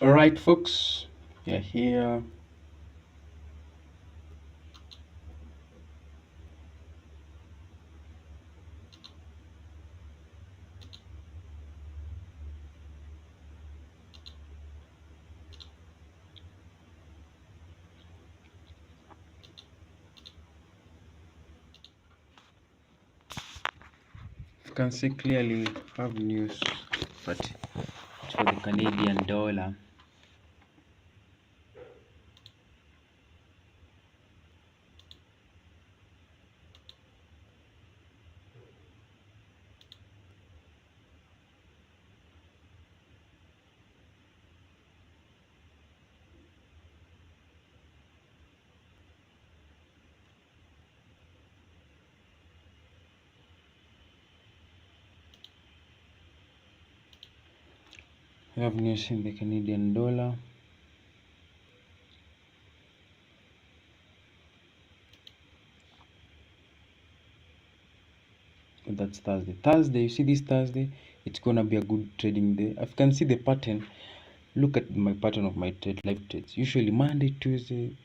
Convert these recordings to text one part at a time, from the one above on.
All right, folks, we are here. You can see clearly have news, but it's for the Canadian dollar. We have news in the Canadian dollar. That's Thursday. Thursday, you see this Thursday, it's gonna be a good trading day. If you can see the pattern, look at my pattern of my live trades. Usually Monday, Tuesday,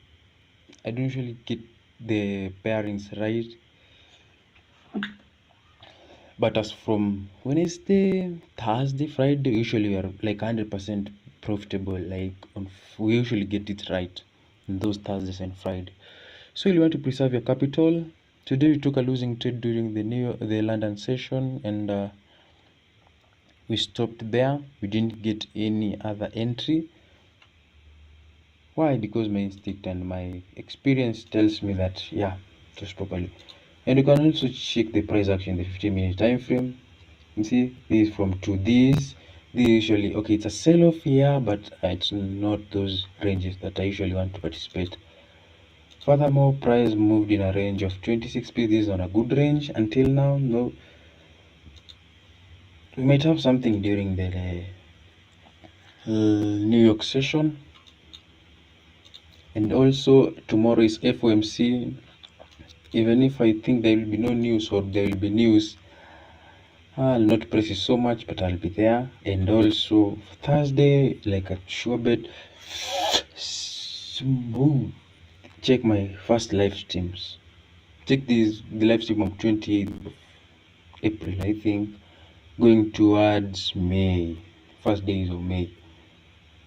I don't usually get the pairings right. But as from Wednesday, Thursday, Friday, usually we are like 100% profitable. Like we usually get it right in those Thursdays and Friday. So you want to preserve your capital. Today we took a losing trade during the London session, and we stopped there. We didn't get any other entry. Why? Because my instinct and my experience tells me that just properly. And you can also check the price action in the 15-minute time frame. You see, this is from to this. This usually okay. It's a sell-off here, but it's not those ranges that I usually want to participate. Furthermore, price moved in a range of 26 p. This is on a good range until now. No, we might have something during the New York session, and also tomorrow is FOMC. Even if I think there will be no news or there will be news, I'll not press it so much, but I'll be there. And also Thursday, like a sure bet, check my first live streams. Check the live stream of 28th of April, I think, going towards May, first days of May.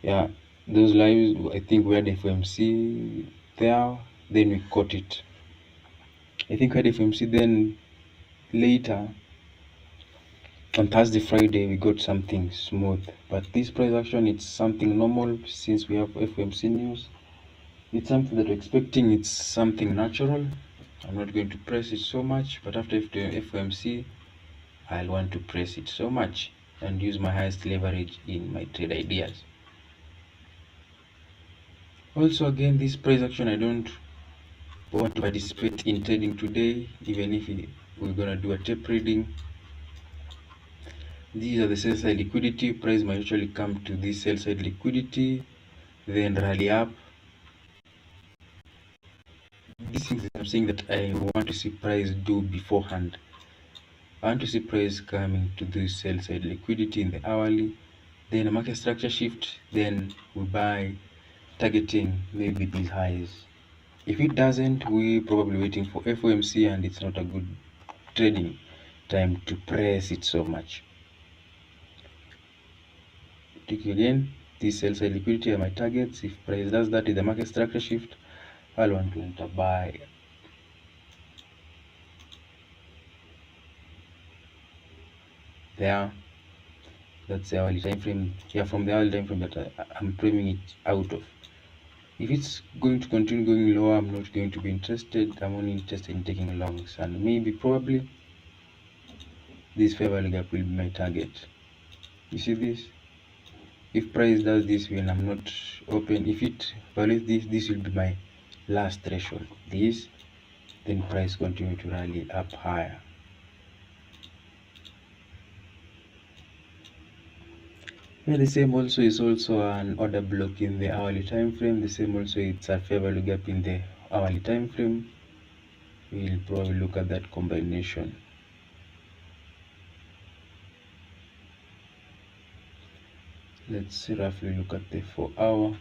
Yeah, those lives, I think we had FOMC there, then we caught it. I think we had FOMC, then later on Thursday, Friday, we got something smooth. But this price action, it's something normal since we have FOMC news. It's something that we're expecting, it's something natural. I'm not going to press it so much, but after FOMC, I'll want to press it so much and use my highest leverage in my trade ideas. Also, again, this price action, I don't want to participate in trading today, even if we're gonna do a tape reading. These are the sell side liquidity. Price might usually come to this sell side liquidity, then rally up. These things I'm saying that I want to see price do beforehand. I want to see price coming to this sell side liquidity in the hourly, then a market structure shift, then we buy targeting maybe these highs. If it doesn't, we're probably waiting for FOMC, and it's not a good trading time to press it so much. Take again, this sell side liquidity are my targets. If price does that with the market structure shift, I'll want to enter buy. There, that's the hourly time frame. Yeah, from the hourly time frame that I'm priming it out of. If it's going to continue going lower, I'm not going to be interested. I'm only interested in taking longs, and maybe probably this fair value gap will be my target. You see this? If price does this when I'm not open, if it values this will be my last threshold. This, then price continue to rally up higher. Yeah, the same also is also an order block in the hourly time frame. The same also it's a fair value gap in the hourly time frame. We'll probably look at that combination. Let's roughly look at the 4-hour.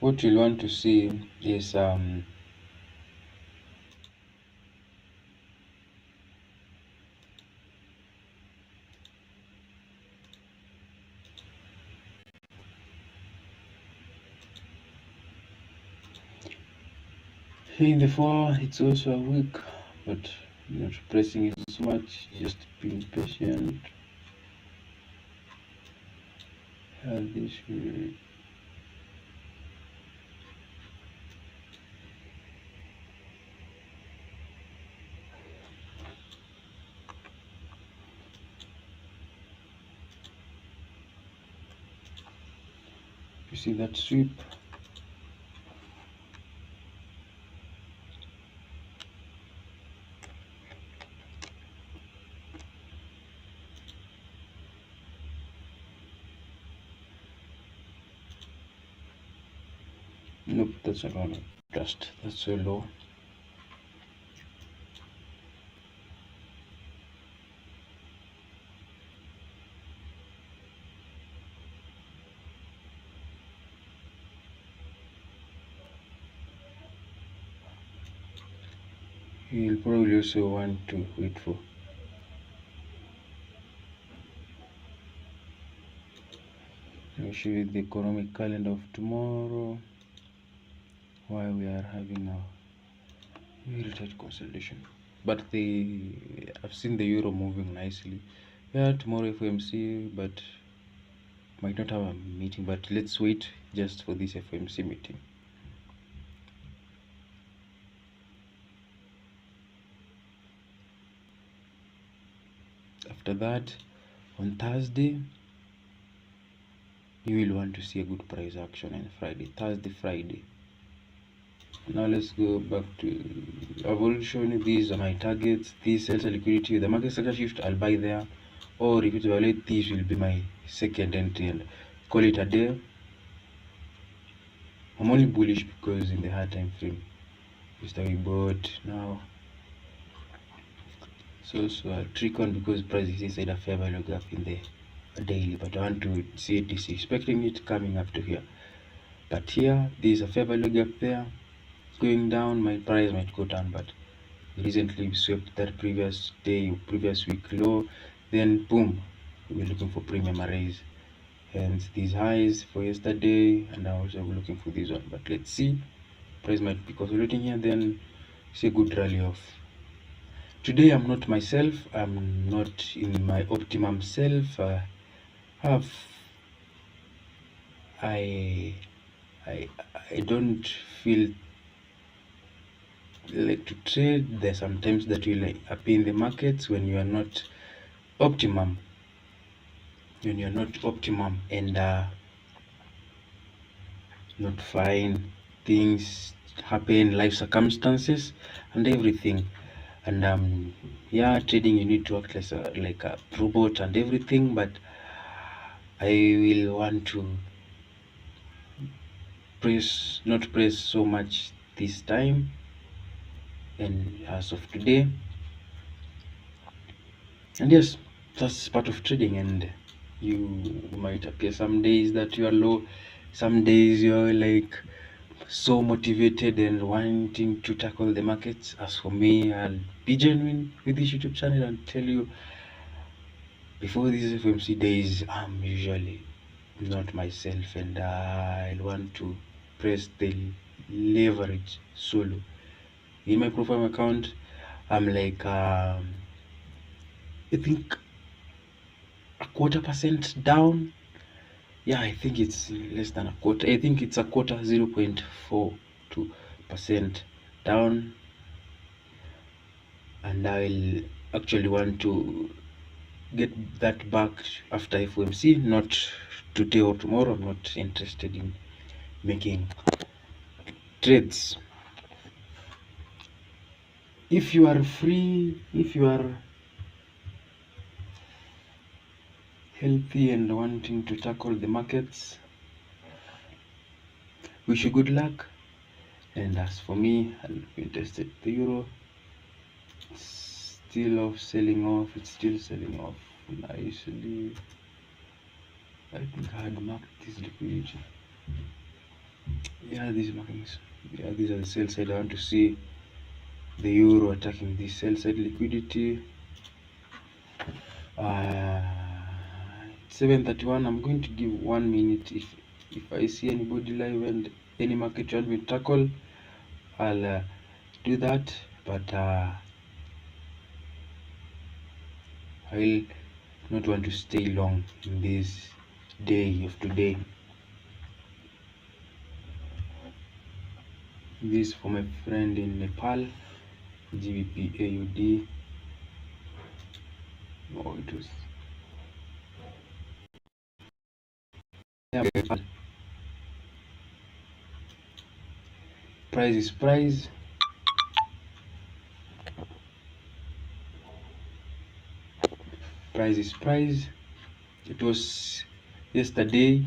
What you'll want to see is in the 4-hour, it's also a week, but not pressing it so much, just being patient. This will you see that sweep? Nope, that's not gonna trust. That's so low. You'll probably also want to wait for let me show you the economic calendar of tomorrow, why we are having a very tight consolidation. But I've seen the euro moving nicely. Yeah, tomorrow FOMC, but might not have a meeting, but let's wait just for this FOMC meeting. After that, on Thursday, you will want to see a good price action on Friday, Thursday, Friday. Now let's go back to, I've already shown you these are my targets. These sells a liquidity. The market structure shift, I'll buy there. Or if it violates, these will be my second entry and call it a day. I'm only bullish because in the hard time frame, just we bought now. So a trick on because price is inside a fair value gap in the daily, but I want to see it is expecting it coming up to here. But here, there's a fair value gap there. Going down, my price might go down, but recently we swept that previous week low, then boom, we're looking for premium arrays. Hence these highs for yesterday, and I'm also looking for this one. But let's see, price might be consolidating here, then see a good rally off. Today I'm not myself, I'm not in my optimum self. I don't feel like to trade. There's sometimes that will appear in the markets when you are not optimum, and not fine. Things happen, life circumstances and everything. And yeah, trading you need to act like a robot and everything, but I will want to not press so much this time. And as of today, and yes, that's part of trading. And you might appear some days that you are low, some days you're like so motivated and wanting to tackle the markets. As for me, I'll be genuine with this YouTube channel and tell you, before these FOMC days, I'm usually not myself, and I'll want to press the leverage solo. In my profile account, I'm like I think a 1/4% down. Yeah, I think it's less than a quarter. I think it's a quarter, 0.42% down. And I'll actually want to get that back after FOMC, not today or tomorrow. I'm not interested in making trades. If you are free, if you are healthy and wanting to tackle the markets, wish you good luck. And as for me, I've been tested the euro. It's still off, selling off. It's still selling off nicely. I think I had marked this liquidity. Yeah, these markings. Yeah, these are the sell side. I want to see the euro attacking the sell side liquidity. 7:31. I'm going to give 1 minute. If I see anybody live and any market want me to tackle, I'll do that. But I'll not want to stay long in this day of today. This for my friend in Nepal, GBP AUD. Oh, it was. Yeah, price is price. Price is price. It was yesterday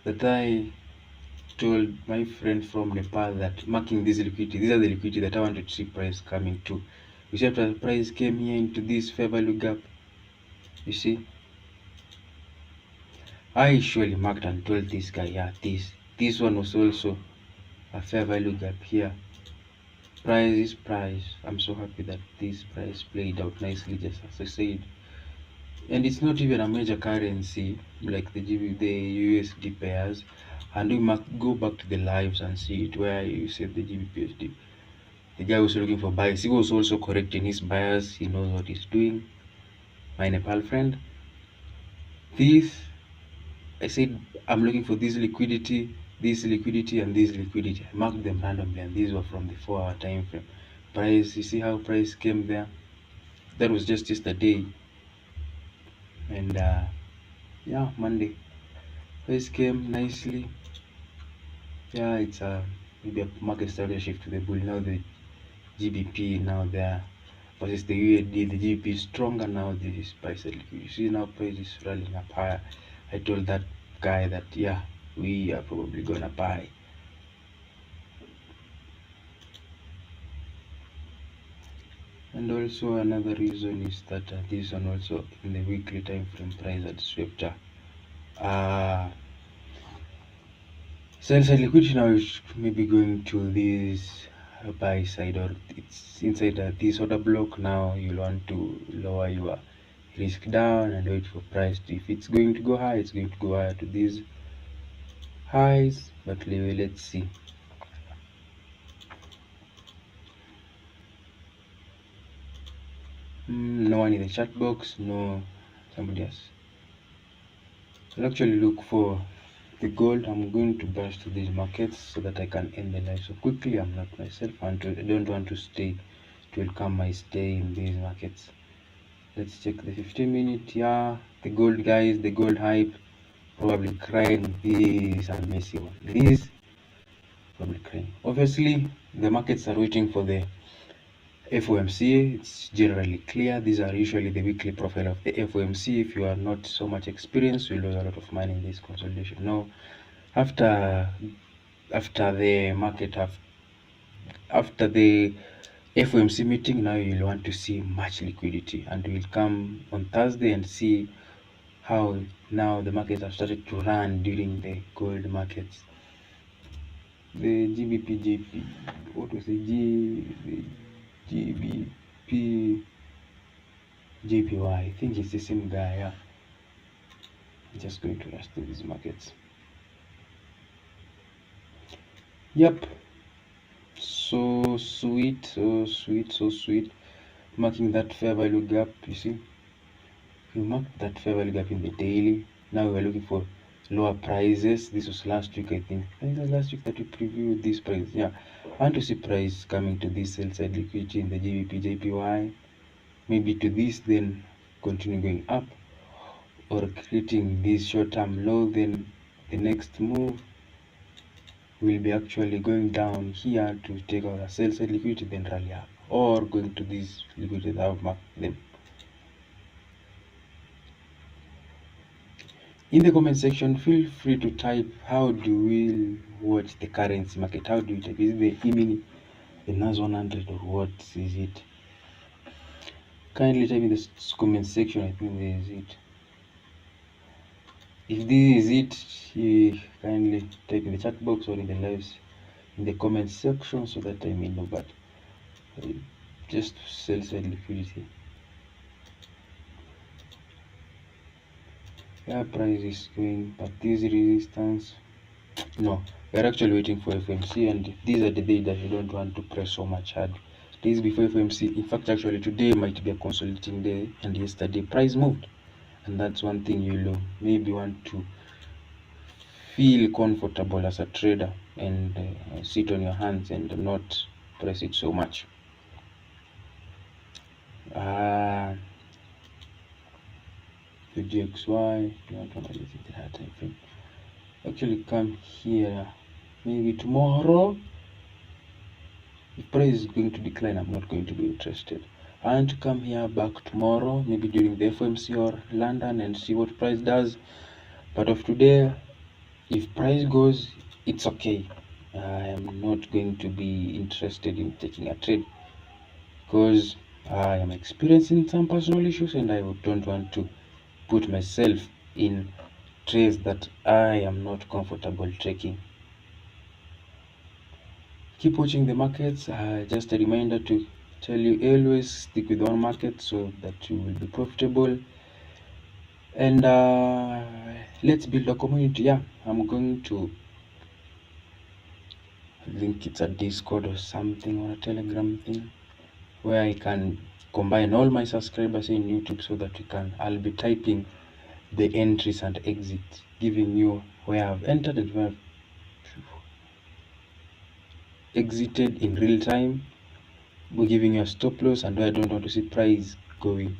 that I told my friend from Nepal that marking this liquidity, these are the liquidity that I wanted to see price coming to. You see, after the price came here into this fair value gap, you see, I surely marked and told this guy, yeah, this one was also a fair value gap here. Price is price. I'm so happy that this price played out nicely, just as I said. And it's not even a major currency like the USD pairs. And we must go back to the lives and see it where you said the GBPUSD. The guy was looking for bias. He was also correct in his bias. He knows what he's doing. My Nepal friend. This, I said, I'm looking for this liquidity, and this liquidity. I marked them randomly, and these were from the 4-hour time frame. Price, you see how price came there? That was just yesterday. And yeah, Monday. Price came nicely. Yeah, it's maybe a market started shift to the bull. Now the GBP now there versus the USD, the GBP is stronger now. This price, you see now price is running up higher. I told that guy that yeah, we are probably gonna buy. And also another reason is that this one also in the weekly time frame price had swept sell side liquidity now is maybe going to this buy side, or it's inside this order block. Now you'll want to lower your risk down and wait for price to, if it's going to go high, it's going to go higher to these highs. But let's see. No one in the chat box. No, somebody else. I'll actually look for the gold. I'm going to burst to these markets so that I can end the live so quickly. I'm not myself, and I don't want to stay. It will come my stay in these markets. Let's check the 15-minute. Yeah, the gold guys, the gold hype probably crying. This and messy one. This probably crying. Obviously, the markets are waiting for the FOMC. It's generally clear. These are usually the weekly profile of the FOMC. If you are not so much experienced, you lose a lot of money in this consolidation. Now, after the market after the FOMC meeting, now you'll want to see much liquidity, and we'll come on Thursday and see how now the markets have started to run during the gold markets. The GBP what was the GBP JPY? I think it's the same guy. Yeah, I'm just going to rush through these markets. Yep, so sweet, so sweet, so sweet. Marking that fair value gap, you see. We marked that fair value gap in the daily. Now we're looking for lower prices. This was last week, I think. I think it was last week that we previewed this price. Yeah, I want to see price coming to this sell side liquidity in the GBP JPY. Maybe to this, then continue going up, or creating this short-term low. Then the next move will be actually going down here to take out a sell side liquidity, then rally up, or going to this liquidity that I've marked them. In the comment section, feel free to type how do we watch the currency market. How do you type? Is it the E-mini, the NAS 100, or what is it? Kindly type in the comment section. I think this is it. If this is it, kindly type in the chat box or in the comment section so that I may know. But just sell side liquidity. Yeah, price is going, but this resistance. No, we're actually waiting for FOMC, and these are the days that you don't want to press so much hard. Days before FOMC, in fact, actually today might be a consolidating day, and yesterday price moved, and that's one thing you'll maybe want to feel comfortable as a trader and sit on your hands and not press it so much. The GXY, you don't want to use it that time frame. Actually, come here maybe tomorrow. If price is going to decline, I'm not going to be interested. I want to come here back tomorrow, maybe during the FOMC or London, and see what price does. But of today, if price goes, it's okay. I am not going to be interested in taking a trade because I am experiencing some personal issues and I don't want to put myself in trades that I am not comfortable taking. Keep watching the markets. Just a reminder to tell you, always stick with one market so that you will be profitable. And let's build a community. Yeah, I'm going to link it's a Discord or something, or a Telegram thing where I can combine all my subscribers in YouTube so that I'll be typing the entries and exits, giving you where I've entered and where I've exited in real time. We're giving you a stop loss and where I don't want to see price going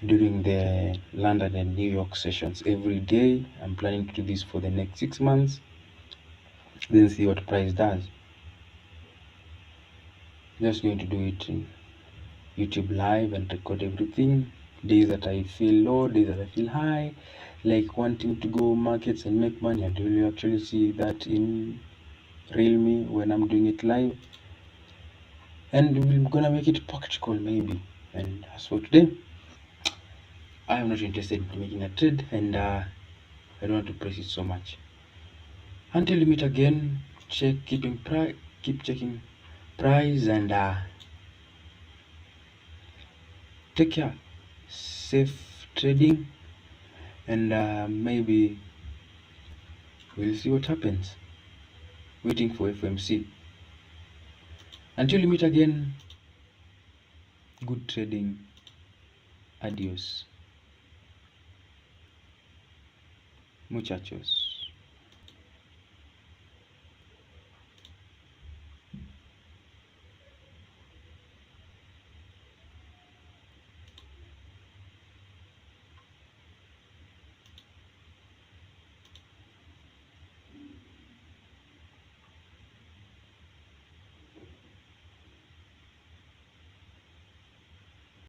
during the London and New York sessions every day. I'm planning to do this for the next 6 months, then see what price does. Just going to do it in YouTube live and record everything. Days that I feel low, days that I feel high, like wanting to go markets and make money, and you will actually see that in real me when I'm doing it live. And we're gonna make it practical maybe. And as for today, I am not interested in making a trade, and I don't want to press it so much. Until we meet again, keep checking price, and take care. Safe trading, and maybe we'll see what happens. Waiting for FOMC. Until we meet again, good trading. Adios. Muchachos.